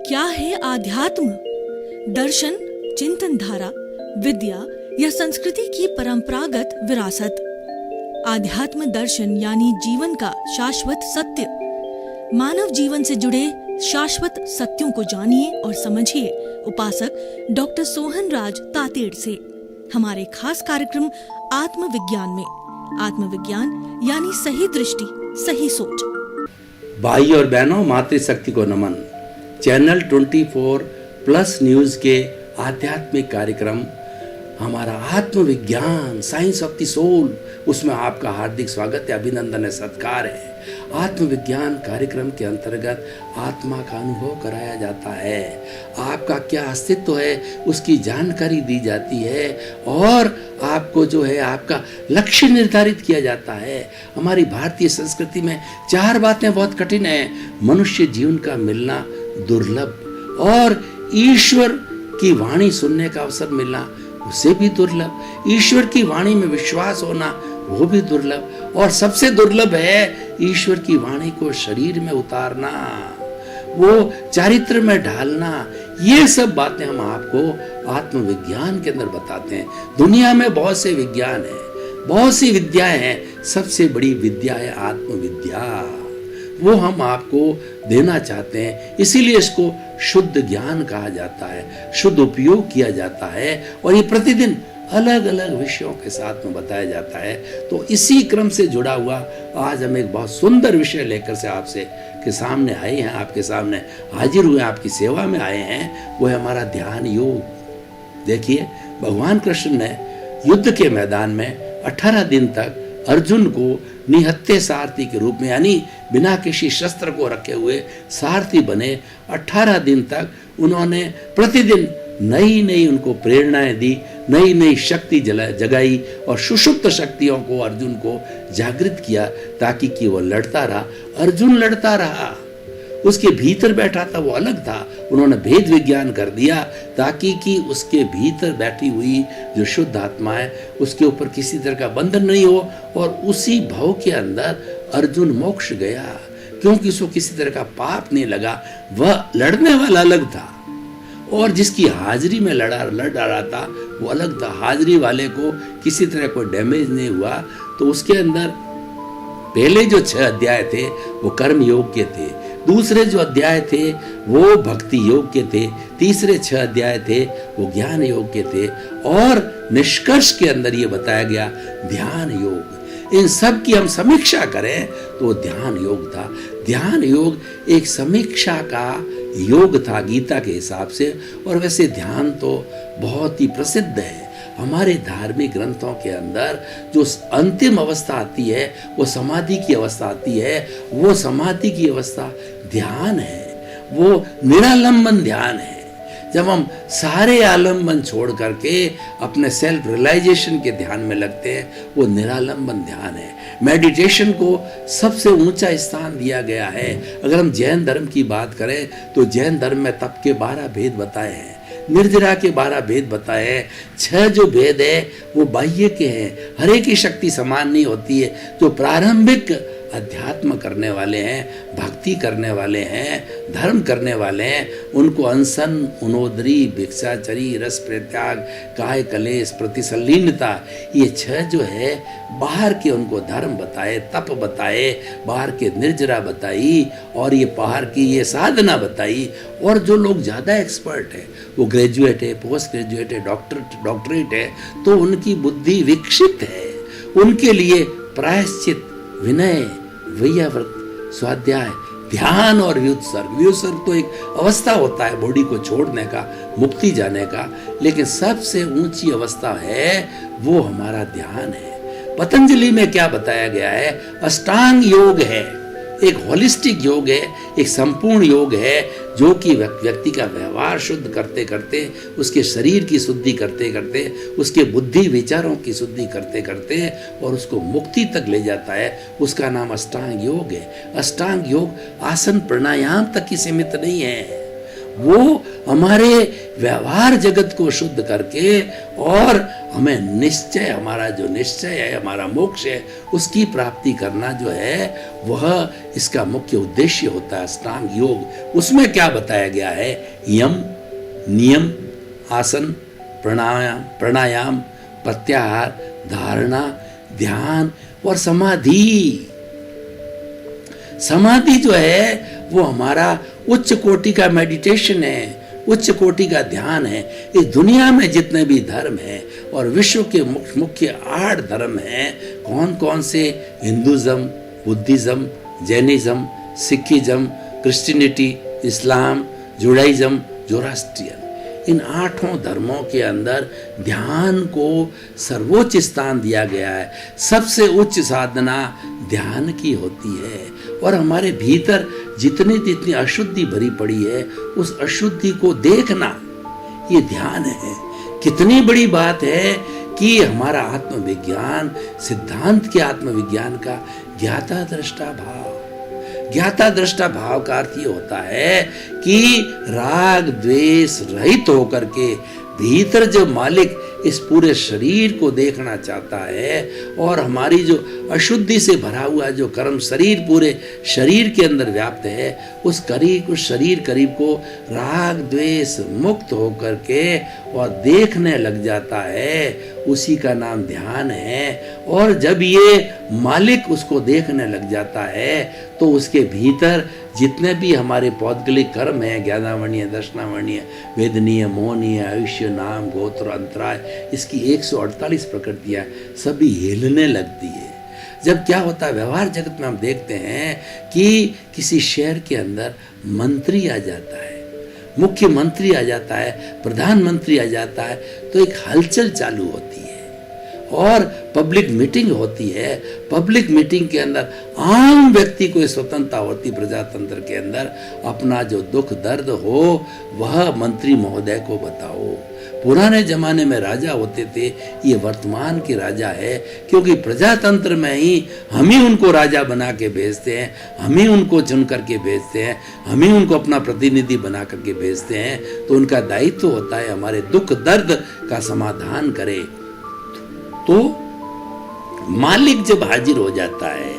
क्या है आध्यात्म? दर्शन, चिंतन धारा, विद्या या संस्कृति की परंपरागत विरासत। आध्यात्म दर्शन यानी जीवन का शाश्वत सत्य। मानव जीवन से जुड़े शाश्वत सत्यों को जानिए और समझिए उपासक डॉक्टर सोहन राज तातेड़ से हमारे खास कार्यक्रम आत्मविज्ञान में। आत्मविज्ञान यानी सही दृष्टि, सही सोच। भाई और बहनों, मातृशक्ति को नमन। चैनल 24+ न्यूज के आध्यात्मिक कार्यक्रम हमारा आत्मविज्ञान, साइंस ऑफ द सोल, उसमें आपका हार्दिक स्वागत है, अभिनंदन है, सत्कार है। आत्मविज्ञान कार्यक्रम के अंतर्गत आत्मा का अनुभव कराया जाता है। आपका क्या अस्तित्व है उसकी जानकारी दी जाती है और आपको जो है आपका लक्ष्य निर्धारित किया जाता है। हमारी भारतीय संस्कृति में 4 बातें बहुत कठिन है। मनुष्य जीवन का मिलना दुर्लभ और ईश्वर की वाणी सुनने का अवसर मिलना उसे भी दुर्लभ। ईश्वर की वाणी में विश्वास होना वो भी दुर्लभ, और सबसे दुर्लभ है ईश्वर की वाणी को शरीर में उतारना, वो चारित्र में ढालना। ये सब बातें हम आपको आत्मविज्ञान के अंदर बताते हैं। दुनिया में बहुत से विज्ञान है, बहुत सी विद्याएं हैं, सबसे बड़ी विद्या है आत्मविद्या। वो हम आपको देना चाहते हैं, इसीलिए इसको शुद्ध ज्ञान कहा जाता है, शुद्ध उपयोग किया जाता है और ये प्रतिदिन अलग अलग विषयों के साथ में बताया जाता है। तो इसी क्रम से जुड़ा हुआ आज हम एक बहुत सुंदर विषय लेकर से आपसे के सामने आए हैं, आपके सामने हाजिर हुए, आपकी सेवा में आए हैं। वो है हमारा ध्यान योग। देखिए, भगवान कृष्ण ने युद्ध के मैदान में 18 दिन तक अर्जुन को निहत्थे सारथी के रूप में, यानी बिना किसी शस्त्र को रखे हुए सारथी बने 18 दिन तक उन्होंने प्रतिदिन नई नई उनको प्रेरणाएं दी, नई नई शक्ति जगाई और सुषुप्त शक्तियों को अर्जुन को जागृत किया ताकि कि वो लड़ता रहा। अर्जुन लड़ता रहा, उसके भीतर बैठा था वो अलग था। उन्होंने भेद विज्ञान कर दिया ताकि कि उसके भीतर बैठी हुई जो शुद्ध आत्मा है उसके ऊपर किसी तरह का बंधन नहीं हो, और उसी भाव के अंदर अर्जुन मोक्ष गया क्योंकि उसको किसी तरह का पाप नहीं लगा। वह लड़ने वाला अलग था और जिसकी हाजिरी में लड़ रहा था वो अलग था। हाजिरी वाले को किसी तरह कोई डैमेज नहीं हुआ। तो उसके अंदर पहले जो 6 अध्याय थे वो कर्म योग के थे, दूसरे जो अध्याय थे वो भक्ति योग के थे, तीसरे 6 अध्याय थे वो ज्ञान योग के थे, और निष्कर्ष के अंदर ये बताया गया ध्यान योग। इन सब की हम समीक्षा करें तो ध्यान योग था। ध्यान योग एक समीक्षा का योग था गीता के हिसाब से। और वैसे ध्यान तो बहुत ही प्रसिद्ध है। हमारे धार्मिक ग्रंथों के अंदर जो अंतिम अवस्था आती है वो समाधि की अवस्था आती है। वो समाधि की अवस्था ध्यान है, वो निरालंबन ध्यान है। जब हम सारे आलम्बन छोड़ करके अपने सेल्फ रियलाइजेशन के ध्यान में लगते हैं, वो निरालंबन ध्यान है। मेडिटेशन को सबसे ऊंचा स्थान दिया गया है। अगर हम जैन धर्म की बात करें तो जैन धर्म में तप के 12 भेद बताए हैं, निर्जरा के 12 भेद बताए हैं। 6 जो भेद है वो बाह्य के हैं, हर एक की शक्ति समान नहीं होती है। जो प्रारंभिक अध्यात्म करने वाले हैं, भक्ति करने वाले हैं, धर्म करने वाले हैं, उनको अनशन, उनोदरी, भिक्षाचरी, रस परित्याग, काय कलेश, प्रतिसल्लीनता, ये 6 जो है बाहर के उनको धर्म बताए, तप बताए, बाहर के निर्जरा बताई, और ये बाहर की ये साधना बताई। और जो लोग ज़्यादा एक्सपर्ट है, वो ग्रेजुएट है, पोस्ट ग्रेजुएट है, डॉक्टरेट है, तो उनकी बुद्धि विकसित है। उनके लिए प्रायश्चित, विनय, वैयाव्रत, स्वाध्याय, ध्यान और व्युत्सर्ग। व्युत्सर्ग तो एक अवस्था होता है बॉडी को छोड़ने का, मुक्ति जाने का, लेकिन सबसे ऊंची अवस्था है वो हमारा ध्यान है। पतंजलि में क्या बताया गया है? अष्टांग योग है, एक होलिस्टिक योग है, एक संपूर्ण योग है, जो कि व्यक्ति का व्यवहार शुद्ध करते करते, उसके शरीर की शुद्धि करते करते, उसके बुद्धि विचारों की शुद्धि करते करते और उसको मुक्ति तक ले जाता है। उसका नाम अष्टांग योग है। अष्टांग योग आसन प्राणायाम तक ही सीमित नहीं है, वो हमारे व्यवहार जगत को शुद्ध करके और हमें निश्चय, हमारा जो निश्चय है, हमारा मोक्ष है, उसकी प्राप्ति करना जो है वह इसका मुख्य उद्देश्य होता है। अष्टांग योग, उसमें क्या बताया गया है? यम, नियम, आसन, प्राणायाम, प्रत्याहार, धारणा, ध्यान और समाधि। समाधि जो है वो हमारा उच्च कोटि का मेडिटेशन है, उच्च कोटि का ध्यान है। इस दुनिया में जितने भी धर्म हैं और विश्व के मुख्य 8 धर्म हैं, कौन कौन से? Hinduism, Buddhism, Jainism, Sikhism, Christianity, इस्लाम, जुडाइज़्म, जोरास्ट्रियन। इन 8 धर्मों के अंदर ध्यान को सर्वोच्च स्थान दिया गया है। सबसे उच्च साधना ध्यान की होती है। और हमारे भीतर जितनी अशुद्धि भरी पड़ी है, उस अशुद्धि को देखना, ये ध्यान है। कितनी बड़ी बात है कि हमारा आत्मविज्ञान, सिद्धांत के आत्मविज्ञान का ज्ञाता दृष्टा भाव। ज्ञाता दृष्टा भाव का अर्थ ये होता है कि राग द्वेष रहित होकर के भीतर जो मालिक इस पूरे शरीर को देखना चाहता है और हमारी जो अशुद्धि से भरा हुआ जो कर्म शरीर पूरे शरीर के अंदर व्याप्त है, उस शरीर करीब को राग द्वेष मुक्त होकर के और देखने लग जाता है, उसी का नाम ध्यान है। और जब ये मालिक उसको देखने लग जाता है तो उसके भीतर जितने भी हमारे पौद्गलिक कर्म हैं, ज्ञानावरणीय, दर्शनावरणीय, वेदनीय, मोहनीय, आयुष्य, नाम, गोत्र, अंतराय, इसकी 148 प्रकृतियां सभी हिलने लगती है। जब क्या होता है, व्यवहार जगत में हम देखते हैं कि किसी शहर के अंदर मंत्री आ जाता है, मुख्यमंत्री आ जाता है, प्रधानमंत्री आ जाता है, तो एक हलचल चालू होती है और पब्लिक मीटिंग होती है। पब्लिक मीटिंग के अंदर आम व्यक्ति को स्वतंत्रता होती, प्रजातंत्र के अंदर अपना जो दुख दर्द हो वह मंत्री महोदय को बताओ। पुराने जमाने में राजा होते थे, ये वर्तमान के राजा है, क्योंकि प्रजातंत्र में ही हम ही उनको राजा बना के भेजते हैं, हम ही उनको चुन करके भेजते हैं, हम ही उनको अपना प्रतिनिधि बना करके भेजते हैं। तो उनका दायित्व होता है हमारे दुख दर्द का समाधान करे। तो मालिक जब हाजिर हो जाता है,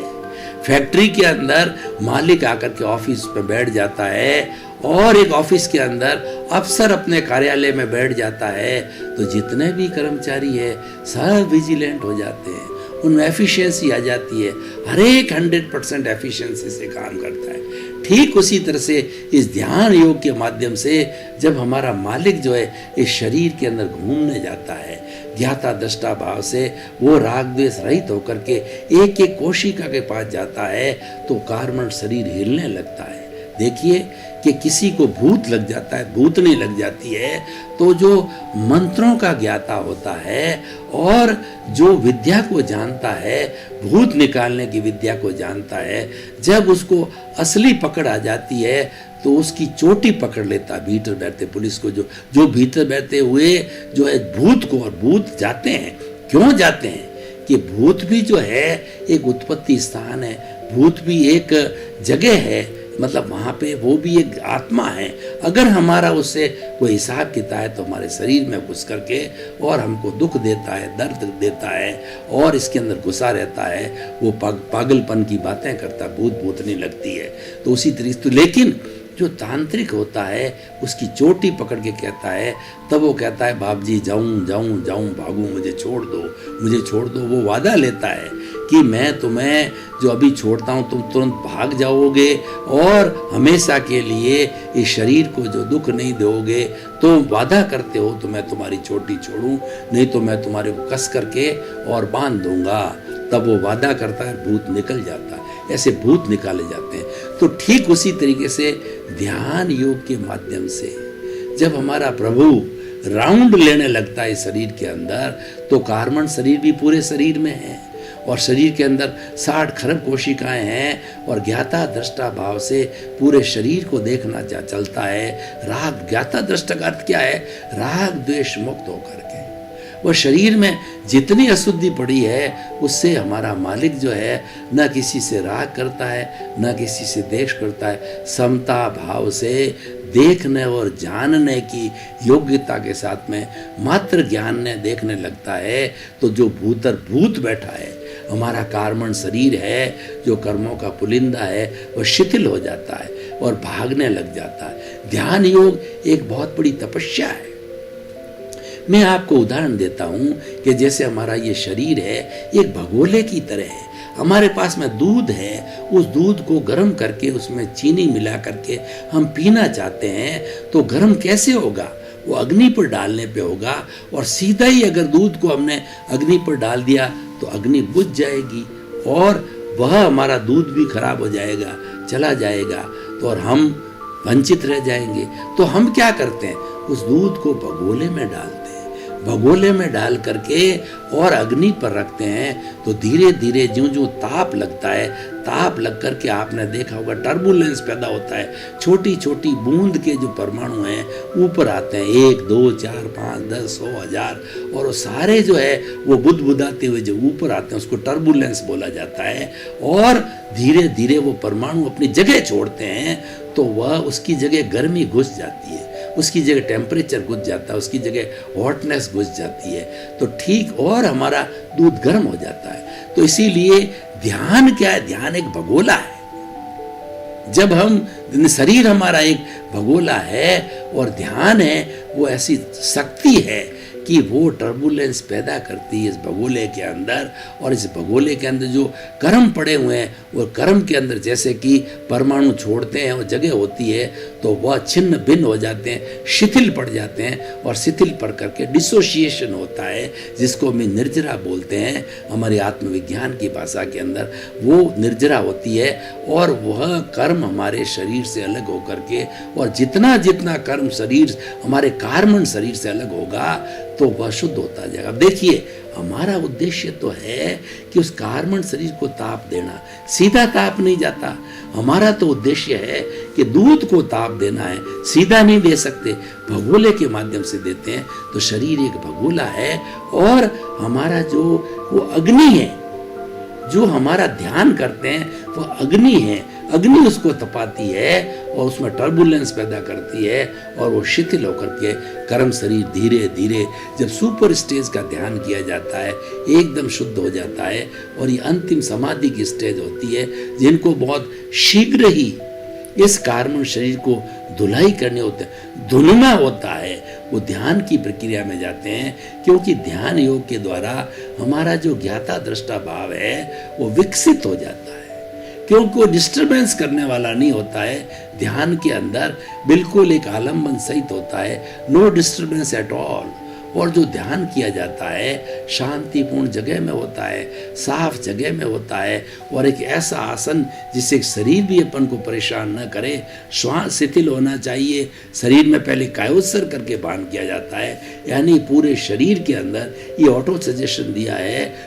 फैक्ट्री के अंदर मालिक आकर के ऑफिस पे बैठ जाता है और एक ऑफिस के अंदर अफसर अपने कार्यालय में बैठ जाता है, तो जितने भी कर्मचारी है सब विजिलेंट हो जाते हैं, उनमें एफिशिएंसी आ जाती है, हर एक 100% एफिशिएंसी से काम करता है। ठीक उसी तरह से इस ध्यान योग के माध्यम से जब हमारा मालिक जो है इस शरीर के अंदर घूमने जाता है, ज्ञाता दृष्टा भाव से वो राग द्वेष रहित होकर के एक एक कोशिका के पास जाता है, तो कार्बन शरीर हिलने लगता है। देखिए कि किसी को भूत लग जाता है, भूतनी लग जाती है, तो जो मंत्रों का ज्ञाता होता है और जो विद्या को जानता है, भूत निकालने की विद्या को जानता है, जब उसको असली पकड़ आ जाती है तो उसकी चोटी पकड़ लेता है भीतर बैठते पुलिस को, जो भीतर बैठे हुए जो है भूत को। और भूत जाते हैं, क्यों जाते हैं कि भूत भी जो है एक उत्पत्ति स्थान है, भूत भी एक जगह है, मतलब वहाँ पे वो भी एक आत्मा है। अगर हमारा उससे कोई हिसाब किताब है तो हमारे शरीर में घुस करके और हमको दुख देता है, दर्द देता है और इसके अंदर घुसा रहता है, वो पागलपन की बातें करता, भूत भूतनी लगती है। तो उसी तरीके से, लेकिन जो तांत्रिक होता है उसकी चोटी पकड़ के कहता है, तब वो कहता है बाप जी जाऊं जाऊं जाऊं, भागूं, मुझे छोड़ दो, मुझे छोड़ दो। वो वादा लेता है कि मैं तुम्हें जो अभी छोड़ता हूं तुम तुरंत भाग जाओगे और हमेशा के लिए इस शरीर को जो दुख नहीं दोगे। तो वादा करते हो तो मैं तुम्हारी चोटी छोड़ूं, नहीं तो मैं तुम्हारे को कस करके और बांध दूंगा। तब वो वादा करता है, भूत निकल जाता है। ऐसे भूत निकाले जाते हैं। तो ठीक उसी तरीके से ध्यान योग के माध्यम से जब हमारा प्रभु राउंड लेने लगता है शरीर के अंदर, तो कार्बन शरीर भी पूरे शरीर में है और शरीर के अंदर 60 खरब कोशिकाएं हैं और ज्ञाता दृष्टा भाव से पूरे शरीर को देखना चलता है। राग, ज्ञाता दृष्टा का अर्थ क्या है? राग द्वेष मुक्त होकर के वो शरीर में जितनी अशुद्धि पड़ी है उससे हमारा मालिक जो है न किसी से राग करता है, न किसी से द्वेष करता है, समता भाव से देखने और जानने की योग्यता के साथ में मात्र ज्ञान ने देखने लगता है तो जो भूतर भूत बैठा है, हमारा कार्मण शरीर है जो कर्मों का पुलिंदा है, वह शिथिल हो जाता है और भागने लग जाता है। ध्यान योग एक बहुत बड़ी तपस्या है। मैं आपको उदाहरण देता हूँ कि जैसे हमारा ये शरीर है एक भगोले की तरह है। हमारे पास में दूध है, उस दूध को गर्म करके उसमें चीनी मिला करके हम पीना चाहते हैं तो गर्म कैसे होगा? वो अग्नि पर डालने पे होगा, और सीधा ही अगर दूध को हमने अग्नि पर डाल दिया तो अग्नि बुझ जाएगी और वह हमारा दूध भी खराब हो जाएगा, चला जाएगा, तो और हम वंचित रह जाएंगे। तो हम क्या करते हैं? उस दूध को भगोले में डालते हैं, भगोले में डाल करके और अग्नि पर रखते हैं तो धीरे धीरे ज्यों ज्यों ताप लगता है, ताप लग करके आपने देखा होगा टर्बुलेंस पैदा होता है। छोटी छोटी बूंद के जो परमाणु हैं ऊपर आते हैं, 1 2 4 5 10 100 1000, और वो सारे जो है वो बुदबुदाते हुए जो ऊपर आते हैं उसको टर्बुलेंस बोला जाता है। और धीरे धीरे वो परमाणु अपनी जगह छोड़ते हैं तो वह उसकी जगह गर्मी घुस जाती है, उसकी जगह टेम्परेचर घुस जाता है, उसकी जगह हॉटनेस घुस जाती है, तो ठीक और हमारा दूध गर्म हो जाता है। तो इसीलिए ध्यान क्या है? ध्यान एक भगोला है। जब हम शरीर हमारा एक भगोला है और ध्यान है वो ऐसी शक्ति है कि वो टर्बुलेंस पैदा करती है इस भगोले के अंदर, और इस भगोले के अंदर जो कर्म पड़े हुए हैं वो कर्म के अंदर जैसे कि परमाणु छोड़ते हैं वो जगह होती है तो वह छिन्न भिन्न हो जाते हैं, शिथिल पड़ जाते हैं, और शिथिल पड़ करके डिसोसिएशन होता है जिसको हम निर्जरा बोलते हैं हमारी आत्मविज्ञान की भाषा के अंदर। वो निर्जरा होती है और वह कर्म हमारे शरीर से अलग होकर के, और जितना जितना कर्म शरीर हमारे कार्मण शरीर से अलग होगा तो वह शुद्ध होता जाएगा। अब देखिए हमारा उद्देश्य तो है कि उस कार्बन शरीर को ताप देना, सीधा ताप नहीं जाता। हमारा तो उद्देश्य है कि दूध को ताप देना है, सीधा नहीं दे सकते, भगोले के माध्यम से देते हैं। तो शरीर एक भगोला है और हमारा जो वो अग्नि है, जो हमारा ध्यान करते हैं वो अग्नि है, अग्नि उसको तपाती है और उसमें टर्बुलेंस पैदा करती है और वो शिथिल होकर के कर्म शरीर धीरे धीरे जब सुपर स्टेज का ध्यान किया जाता है एकदम शुद्ध हो जाता है। और ये अंतिम समाधि की स्टेज होती है जिनको बहुत शीघ्र ही इस कार्बन शरीर को धुलाई करने होते हैं, धुलना होता है, वो ध्यान की प्रक्रिया में जाते हैं। क्योंकि ध्यान योग के द्वारा हमारा जो ज्ञाता दृष्टा भाव है वो विकसित हो जाता है, क्योंकि वो डिस्टर्बेंस करने वाला नहीं होता है। ध्यान के अंदर बिल्कुल एक आलम्बन सहित होता है, नो डिस्टर्बेंस एट ऑल। और जो ध्यान किया जाता है शांतिपूर्ण जगह में होता है, साफ जगह में होता है, और एक ऐसा आसन जिससे शरीर भी अपन को परेशान न करे। श्वास शिथिल होना चाहिए, शरीर में पहले कायोत्सर करके बांध किया जाता है, यानी पूरे शरीर के अंदर ये ऑटो सजेशन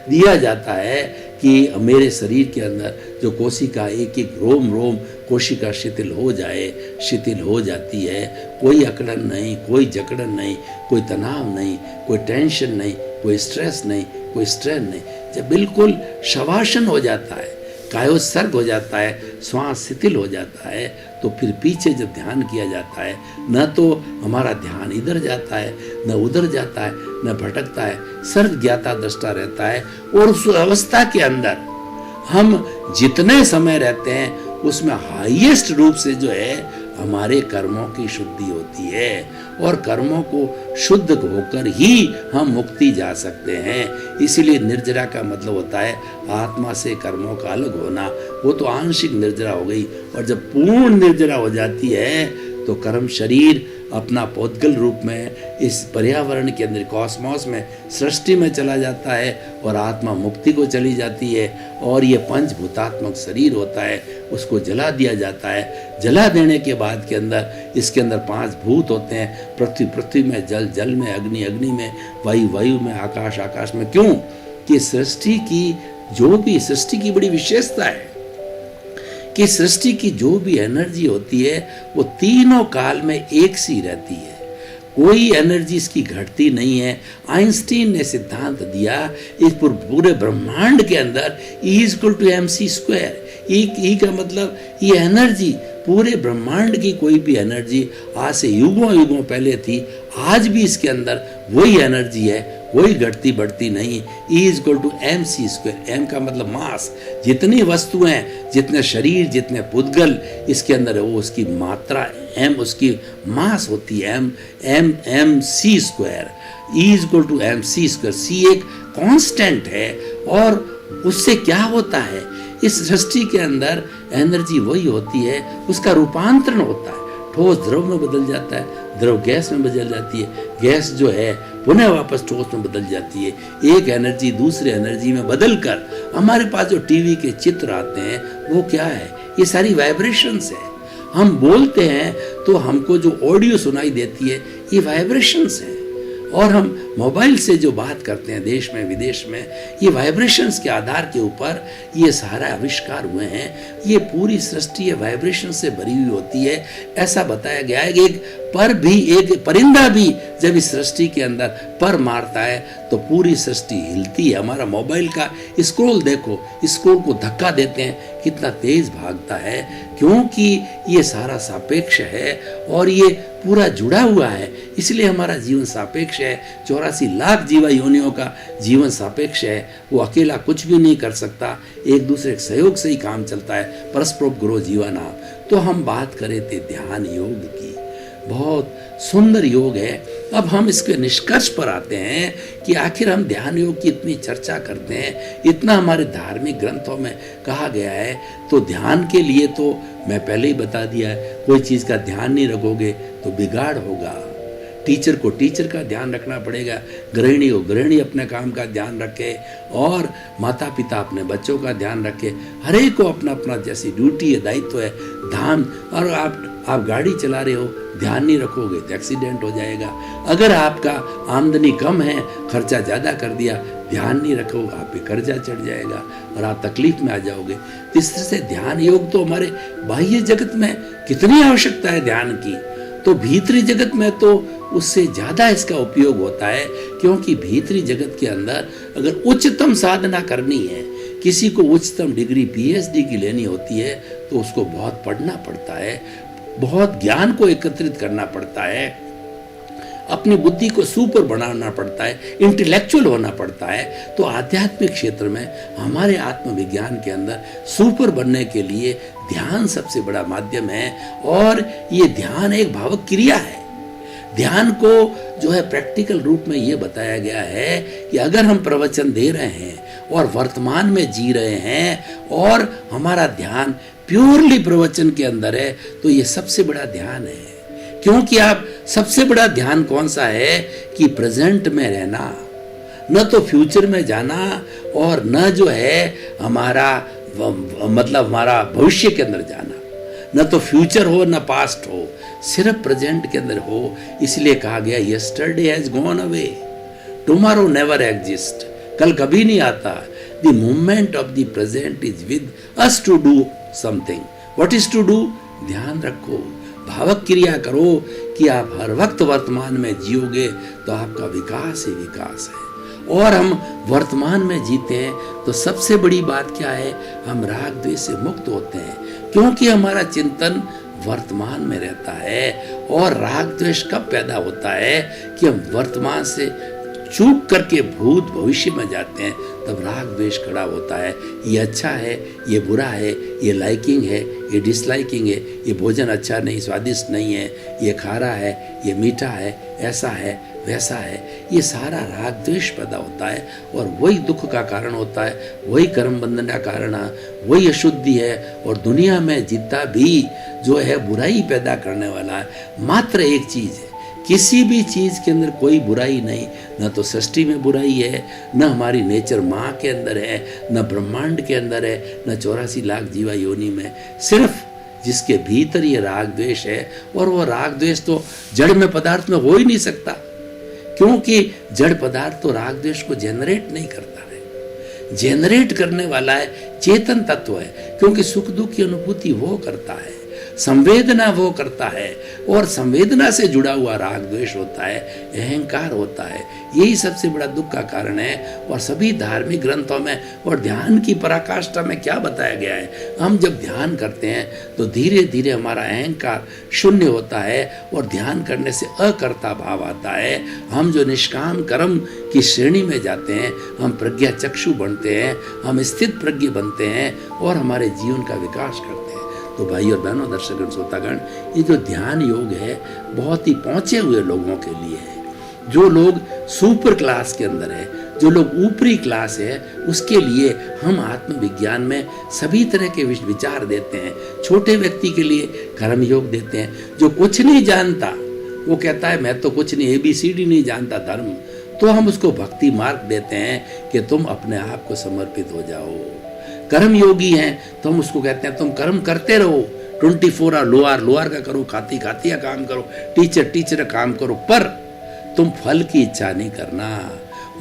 दिया जाता है कि मेरे शरीर के अंदर जो कोशिका एक एक रोम रोम कोशिका शिथिल हो जाए, शिथिल हो जाती है। कोई अकड़न नहीं, कोई जकड़न नहीं, कोई तनाव नहीं, कोई टेंशन नहीं, कोई स्ट्रेस नहीं, कोई स्ट्रेन नहीं। जब बिल्कुल शवासन हो जाता है, कायोत्सर्ग हो जाता है, श्वास शिथिल हो जाता है, तो फिर पीछे जब ध्यान किया जाता है न तो हमारा ध्यान इधर जाता है न उधर जाता है, न भटकता है, सर्व ज्ञाता दृष्टा रहता है। और उस अवस्था के अंदर हम जितने समय रहते हैं उसमें हाईएस्ट रूप से जो है हमारे कर्मों की शुद्धि होती है, और कर्मों को शुद्ध होकर ही हम मुक्ति जा सकते हैं। इसीलिए निर्जरा का मतलब होता है आत्मा से कर्मों का अलग होना। वो तो आंशिक निर्जरा हो गई, और जब पूर्ण निर्जरा हो जाती है तो कर्म शरीर अपना पौद्गल रूप में इस पर्यावरण के अंदर कॉस्मोस में सृष्टि में चला जाता है, और आत्मा मुक्ति को चली जाती है। और ये पंचभूतात्मक शरीर होता है उसको जला दिया जाता है। जला देने के बाद के अंदर इसके अंदर 5 भूत होते हैं, पृथ्वी पृथ्वी में, जल जल में, अग्नि अग्नि में, वायु वायु में, आकाश आकाश में। क्यों कि सृष्टि की बड़ी विशेषता है कि सृष्टि की जो भी एनर्जी होती है वो तीनों काल में एक सी रहती है, कोई एनर्जी इसकी घटती नहीं है। आइंस्टीन ने सिद्धांत दिया इस पूरे ब्रह्मांड के अंदर E = mc²। ई का मतलब ये एनर्जी पूरे ब्रह्मांड की कोई भी एनर्जी आज से युगों युगों पहले थी, आज भी इसके अंदर वही एनर्जी है, कोई घटती बढ़ती नहीं। E=mc²। m का मतलब मास, जितनी वस्तुएं, जितने शरीर, जितने पुद्गल इसके अंदर है, वो उसकी मात्रा m, उसकी मास होती है mc²। E=mc²। c एक कांस्टेंट है, और उससे क्या होता है, इस सृष्टि के अंदर एनर्जी वही होती है, उसका रूपांतरण होता है, ठोस द्रव में बदल जाता है, द्रव गैस में बदल जाती है, गैस जो है पुनः वापस ठोस में बदल जाती है, एक एनर्जी दूसरे एनर्जी में बदलकर हमारे पास जो टीवी के चित्र आते हैं वो क्या है, ये सारी वाइब्रेशंस है। हम बोलते हैं तो हमको जो ऑडियो सुनाई देती है ये वाइब्रेशंस है, और हम मोबाइल से जो बात करते हैं देश में विदेश में, ये वाइब्रेशंस के आधार के ऊपर ये सारा आविष्कार हुए हैं। ये पूरी सृष्टि ये वाइब्रेशन से भरी हुई होती है। ऐसा बताया गया है कि एक परिंदा भी जब इस सृष्टि के अंदर पर मारता है तो पूरी सृष्टि हिलती है। हमारा मोबाइल का स्क्रोल देखो, स्क्रोल को धक्का देते हैं, कितना तेज भागता है, क्योंकि ये सारा सापेक्ष है और ये पूरा जुड़ा हुआ है, इसलिए हमारा जीवन सापेक्ष है। 84 लाख जीवा योनियों का जीवन सापेक्ष है, वो अकेला कुछ भी नहीं कर सकता, एक दूसरे के सहयोग से ही काम चलता है। परस्परोपग्रो जीवन आप। तो हम बात करे थे ध्यान योग की, बहुत सुंदर योग है। अब हम इसके निष्कर्ष पर आते हैं कि आखिर हम ध्यान योग की इतनी चर्चा करते हैं, इतना हमारे धार्मिक ग्रंथों में कहा गया है, तो ध्यान के लिए तो मैं पहले ही बता दिया है, कोई चीज़ का ध्यान नहीं रखोगे तो बिगाड़ होगा। टीचर को टीचर का ध्यान रखना पड़ेगा, गृहिणी को गृहिणी अपने काम का ध्यान रखे, और माता पिता अपने बच्चों का ध्यान रखे। हर एक को अपना अपना जैसी ड्यूटी है, दायित्व है, ध्यान। और आप गाड़ी चला रहे हो, ध्यान नहीं रखोगे तो एक्सीडेंट हो जाएगा। अगर आपका आमदनी कम है, खर्चा ज़्यादा कर दिया, ध्यान नहीं रखोगे, आप पे कर्जा चढ़ जाएगा और आप तकलीफ में आ जाओगे। इस तरह से ध्यान योग तो हमारे बाह्य जगत में कितनी आवश्यकता है ध्यान की, तो भीतरी जगत में तो उससे ज़्यादा इसका उपयोग होता है, क्योंकि भीतरी जगत के अंदर अगर उच्चतम साधना करनी है, किसी को उच्चतम डिग्री PhD की लेनी होती है, तो उसको बहुत पढ़ना पड़ता है, बहुत ज्ञान को एकत्रित करना पड़ता है, अपनी बुद्धि को सुपर बनाना पड़ता है, इंटेलेक्चुअल होना पड़ता है। तो आध्यात्मिक क्षेत्र में हमारे आत्मविज्ञान के अंदर सुपर बनने के लिए ध्यान सबसे बड़ा माध्यम है, और ये ध्यान एक भावक क्रिया है। ध्यान को जो है प्रैक्टिकल रूप में ये बताया गया है कि अगर हम प्रवचन दे रहे हैं और वर्तमान में जी रहे हैं और हमारा ध्यान प्योरली प्रवचन के अंदर है, तो ये सबसे बड़ा ध्यान है। क्योंकि आप सबसे बड़ा ध्यान कौन सा है कि प्रेजेंट में रहना, न तो फ्यूचर में जाना, और न जो है हमारा मतलब हमारा भविष्य के अंदर जाना, न तो फ्यूचर हो न पास्ट हो, सिर्फ प्रेजेंट के अंदर हो। इसलिए कहा गया yesterday has gone away, tomorrow never exist, कल कभी नहीं आता। The moment of the present is with us to do something. What is to do? ध्यान रखो, भावक क्रिया करो कि आप हर वक्त वर्तमान में जियोगे तो आपका विकास ही विकास है। और हम वर्तमान में जीते हैं तो सबसे बड़ी बात क्या है, हम राग द्वेष से मुक्त होते हैं, क्योंकि हमारा चिंतन वर्तमान में रहता है। और राग द्वेष कब पैदा होता है कि हम वर्तमान से चूक करके भूत भविष्य में जाते हैं, तब राग द्वेष खड़ा होता है। ये अच्छा है, ये बुरा है, ये लाइकिंग है, ये डिसलाइकिंग है, ये भोजन अच्छा नहीं, स्वादिष्ट नहीं है, ये खारा है, ये मीठा है, ऐसा है, वैसा है। ये सारा राग द्वेष पैदा होता है, और वही दुख का कारण होता है, वही कर्म बंधन का कारण है, वही अशुद्धि है। और दुनिया में जितना भी जो है बुराई पैदा करने वाला है, मात्र एक चीज़ है, किसी भी चीज़ के अंदर कोई बुराई नहीं, न तो सृष्टि में बुराई है, न हमारी नेचर माँ के अंदर है, न ब्रह्मांड के अंदर है, न 84 लाख जीवा योनि में। सिर्फ जिसके भीतर ये राग द्वेष है, और वो राग द्वेष तो जड़ में पदार्थ में हो ही नहीं सकता, क्योंकि जड़ पदार्थ तो राग द्वेष को जनरेट नहीं करता है। जनरेट करने वाला है चेतन तत्व है, क्योंकि सुख दुख की अनुभूति वो करता है। संवेदना वो करता है, और संवेदना से जुड़ा हुआ राग द्वेष होता है, अहंकार होता है। यही सबसे बड़ा दुख का कारण है। और सभी धार्मिक ग्रंथों में और ध्यान की पराकाष्ठा में क्या बताया गया है, हम जब ध्यान करते हैं तो धीरे धीरे हमारा अहंकार शून्य होता है और ध्यान करने से अकर्ता भाव आता है। हम जो निष्काम कर्म की श्रेणी में जाते हैं, हम प्रज्ञा चक्षु बनते हैं, हम स्थित प्रज्ञ बनते हैं और हमारे जीवन का विकास करते हैं। तो भाई और बहनों, दर्शकगण, श्रोतागण, ये जो ध्यान योग है बहुत ही पहुंचे हुए लोगों के लिए है। जो लोग सुपर क्लास के अंदर है, जो लोग ऊपरी क्लास है, उसके लिए हम आत्मविज्ञान में सभी तरह के विचार देते हैं। छोटे व्यक्ति के लिए कर्म योग देते हैं। जो कुछ नहीं जानता, वो कहता है मैं तो कुछ नहीं, ABCD नहीं जानता धर्म, तो हम उसको भक्ति मार्ग देते हैं कि तुम अपने आप को समर्पित हो जाओ। कर्म योगी हैं तो हम उसको कहते हैं तुम कर्म करते रहो, 24 आवर लोअर का करो, खाती का काम करो, टीचर का काम करो, पर तुम फल की इच्छा नहीं करना।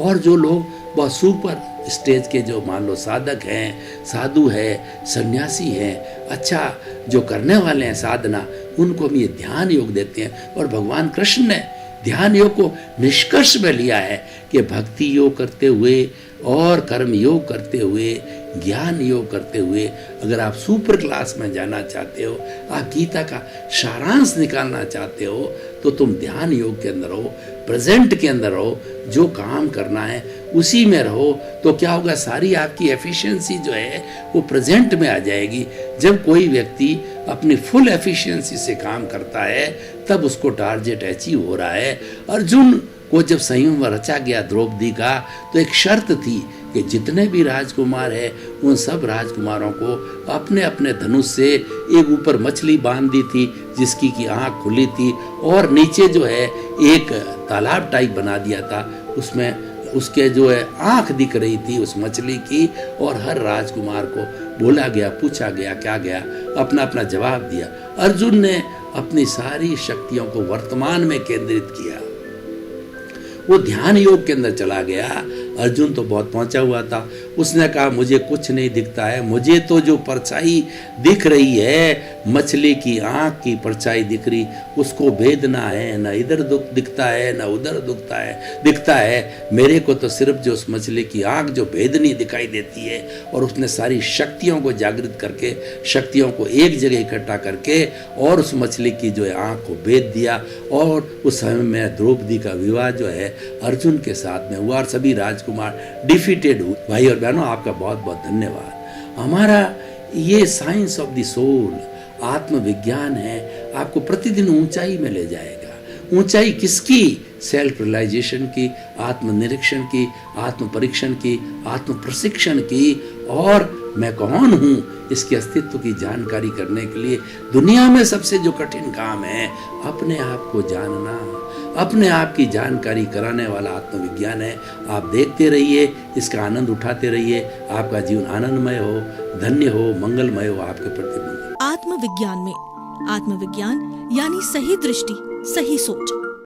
और जो लोग बहुत सुपर स्टेज के जो मान लो साधक हैं, साधु है, सन्यासी हैं, अच्छा जो करने वाले हैं साधना, उनको हम ये ध्यान योग देते हैं। और भगवान कृष्ण ने ध्यान योग को निष्कर्ष में लिया है कि भक्ति योग करते हुए और कर्म योग करते हुए, ज्ञान योग करते हुए अगर आप सुपर क्लास में जाना चाहते हो, आप गीता का सारांश निकालना चाहते हो, तो तुम ध्यान योग के अंदर हो, प्रेजेंट के अंदर हो, जो काम करना है उसी में रहो। तो क्या होगा, सारी आपकी एफिशिएंसी जो है वो प्रेजेंट में आ जाएगी। जब कोई व्यक्ति अपनी फुल एफिशिएंसी से काम करता है तब उसको टारगेट अचीव हो रहा है। अर्जुन को जब संयम रचा गया द्रौपदी का, तो एक शर्त थी कि जितने भी राजकुमार हैं उन सब राजकुमारों को अपने अपने धनुष से एक ऊपर मछली बांध दी थी जिसकी की आँख खुली थी, और नीचे जो है एक तालाब टाइप बना दिया था, उसमें उसके जो है आँख दिख रही थी उस मछली की। और हर राजकुमार को बोला गया, पूछा गया क्या गया, अपना अपना जवाब दिया। अर्जुन ने अपनी सारी शक्तियों को वर्तमान में केंद्रित किया, वो ध्यान योग के अंदर चला गया। अर्जुन तो बहुत पहुंचा हुआ था, उसने कहा मुझे कुछ नहीं दिखता है, मुझे तो जो परछाई दिख रही है, मछली की आंख की परछाई दिख रही, उसको भेदना है, ना इधर दुख दिखता है ना उधर दिखता है। मेरे को तो सिर्फ जो उस मछली की आंख जो भेदनी दिखाई देती है, और उसने सारी शक्तियों को जागृत करके, शक्तियों को एक जगह इकट्ठा करके और उस मछली की जो है आंख को भेद दिया। और उस समय में द्रौपदी का विवाह जो है अर्जुन के साथ में हुआ और सभी राजकुमार डिफीटेड हुए। भाई और बहनों, आपका बहुत बहुत धन्यवाद। हमारा ये साइंस ऑफ द सोल आत्मविज्ञान है, आपको प्रतिदिन ऊंचाई में ले जाएगा। ऊंचाई किसकी? सेल्फ रियलाइजेशन की, आत्मनिरीक्षण की, आत्म परीक्षण की, आत्म प्रशिक्षण की। और मैं कौन हूँ इसके अस्तित्व की जानकारी करने के लिए दुनिया में सबसे जो कठिन काम है, अपने आप को जानना, अपने आप की जानकारी कराने वाला आत्मविज्ञान है। आप देखते रहिए, इसका आनंद उठाते रहिए, आपका जीवन आनंदमय हो, धन्य हो, मंगलमय हो, आपके प्रति मंगल। आत्मविज्ञान में आत्मविज्ञान यानी सही दृष्टि, सही सोच।